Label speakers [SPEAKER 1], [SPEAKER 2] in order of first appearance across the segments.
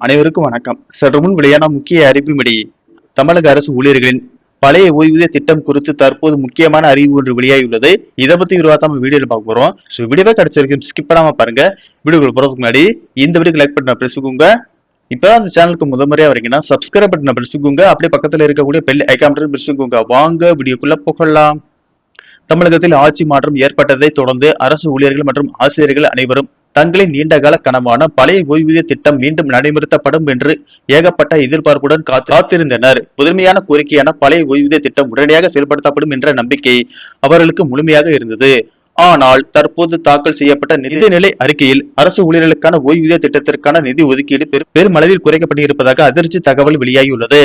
[SPEAKER 1] அனைவருக்கும் வணக்கம். சற்று முன் வெளியான முக்கிய அறிவின்படி தமிழக அரசு ஊழியர்களின் பழைய ஓய்வூதிய திட்டம் குறித்து தற்போது முக்கியமான அறிவு ஒன்று வெளியாகியுள்ளது. இதை பத்தி நம்ம வீடியோல பார்க்க போறோம். வீடியோவே கிடைச்சிருக்கு, ஸ்கிப் பண்ணாம பாருங்க. வீடியோக்குள்ள போறதுக்கு முன்னாடி இந்த வீடியோக்கு லைக் பட்டனை பிரஸ் பண்ணிக்கோங்க. இப்ப அந்த சேனலுக்கு முதன்முறையா வரீங்கன்னா சப்ஸ்கிரைப் பட்டனை பிரஸ் பண்ணிக்கோங்க. அப்படியே பக்கத்துல இருக்கக்கூடிய பெல் ஐகான் பிரஸ் பண்ணிக்கோங்க. வாங்க வீடியோக்குள்ள போகலாம். தமிழகத்தில் ஆட்சி மாற்றம் ஏற்பட்டதை தொடர்ந்து அரசு ஊழியர்கள் மற்றும் ஆசிரியர்கள் அனைவரும் தங்களின் நீண்டகால கனவான பழைய ஓய்வூதிய திட்டம் மீண்டும் நடைமுறைப்படும் என்று ஏகப்பட்ட எதிர்பார்ப்புடன் காத்திருந்தனர். முதன்மையான கோரிக்கையான பழைய ஓய்வூதிய திட்டம் உடனடியாக செயல்படுத்தப்படும் என்ற நம்பிக்கை அவர்களுக்கு முழுமையாக இருந்தது. ஆனால் தற்போது தாக்கல் செய்யப்பட்ட நிதிநிலை அறிக்கையில் அரசு ஊழியர்களுக்கான ஓய்வூதிய திட்டத்திற்கான நிதி ஒதுக்கீடு பெருமளவில் குறைக்கப்பட்டிருப்பதாக அதிர்ச்சி தகவல் வெளியாகியுள்ளது.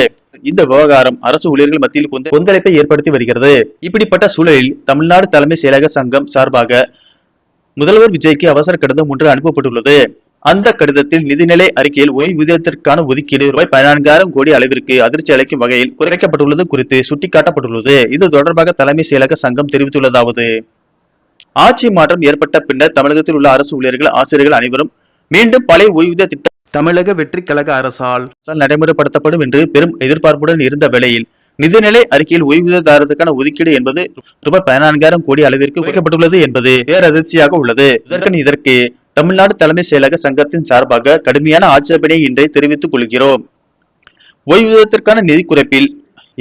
[SPEAKER 1] இந்த விவகாரம் அரசு ஊழியர்கள் மத்தியில் கொந்தளிப்பை ஏற்படுத்தி வருகிறது. இப்படிப்பட்ட சூழலில் தமிழ்நாடு தலைமை செயலக சங்கம் சார்பாக முதல்வர் விஜய்க்கு அவசர கடிதம் ஒன்று அனுப்பப்பட்டுள்ளது. அந்த கடிதத்தில் நிதிநிலை அறிக்கையில் ஓய்வூதியத்திற்கான ஒதுக்கீடு ரூபாய் 14,000 கோடி அளவிற்கு அதிர்ச்சி அளிக்கும் வகையில் குறைக்கப்பட்டுள்ளது குறித்து சுட்டிக்காட்டப்பட்டுள்ளது. இது தொடர்பாக தலைமை செயலக சங்கம் தெரிவித்துள்ளதாவது: ஆட்சி மாற்றம் ஏற்பட்ட பின்னர் தமிழகத்தில் உள்ள அரசு ஊழியர்கள் ஆசிரியர்கள் அனைவரும் மீண்டும் பழைய ஓய்வூதிய திட்டம் தமிழக வெற்றி கழக அரசால் நடைமுறைப்படுத்தப்படும் என்று பெரும் எதிர்பார்ப்புடன் இருந்த வேளையில் நிதிநிலை அறிக்கையில் ஓய்வூதியதாரருக்கான ஒதுக்கீடு என்பது ரூபாய் 14,000 கோடி அளவிற்கு குறைக்கப்பட்டுள்ளது என்பது பேரதிர்ச்சியாக உள்ளது. இதற்கு தமிழ்நாடு தலைமை செயலக சங்கத்தின் சார்பாக கடுமையான ஆட்சேபனை இன்றை தெரிவித்துக் கொள்கிறோம். ஓய்வூதியத்திற்கான நிதி குறைப்பில்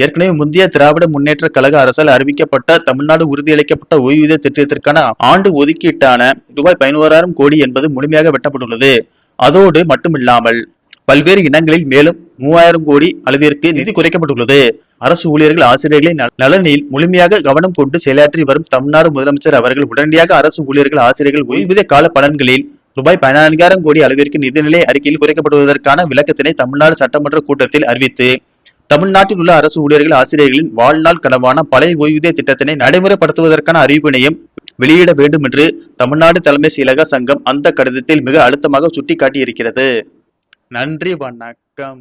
[SPEAKER 1] ஏற்கனவே முந்தைய திராவிட முன்னேற்ற கழக அரசால் அறிவிக்கப்பட்ட தமிழ்நாடு உறுதியளிக்கப்பட்ட ஓய்வூதிய திட்டத்திற்கான ஆண்டு ஒதுக்கீட்டான ரூபாய் 11,000 கோடி என்பது முழுமையாக வெட்டப்பட்டுள்ளது. அதோடு மட்டுமில்லாமல் பல்வேறு இனங்களில் மேலும் 3,000 கோடி அளவிற்கு நிதி குறைக்கப்பட்டுள்ளது. அரசு ஊழியர்கள் ஆசிரியர்களின் நலனில் முழுமையாக கவனம் கொண்டு செயலாற்றி வரும் தமிழ்நாடு முதலமைச்சர் அவர்கள் உடனடியாக அரசு ஊழியர்கள் ஆசிரியர்கள் ஓய்வூதிய கால பலன்களில் ரூபாய் 14,000 கோடி அளவிற்கு நிதிநிலை அறிக்கையில் குறைக்கப்படுவதற்கான விளக்கத்தினை தமிழ்நாடு சட்டமன்ற கூட்டத்தில் அறிவித்து தமிழ்நாட்டில் உள்ள அரசு ஊழியர்கள் ஆசிரியர்களின் வாழ்நாள் கனவான பழைய ஓய்வூதிய திட்டத்தினை நடைமுறைப்படுத்துவதற்கான அறிவிப்பினையும் வெளியிட வேண்டும் என்று தமிழ்நாடு தலைமை செயலக சங்கம் அந்த கடிதத்தில் மிக அழுத்தமாக சுட்டிக்காட்டியிருக்கிறது. நன்றி, வணக்கம்.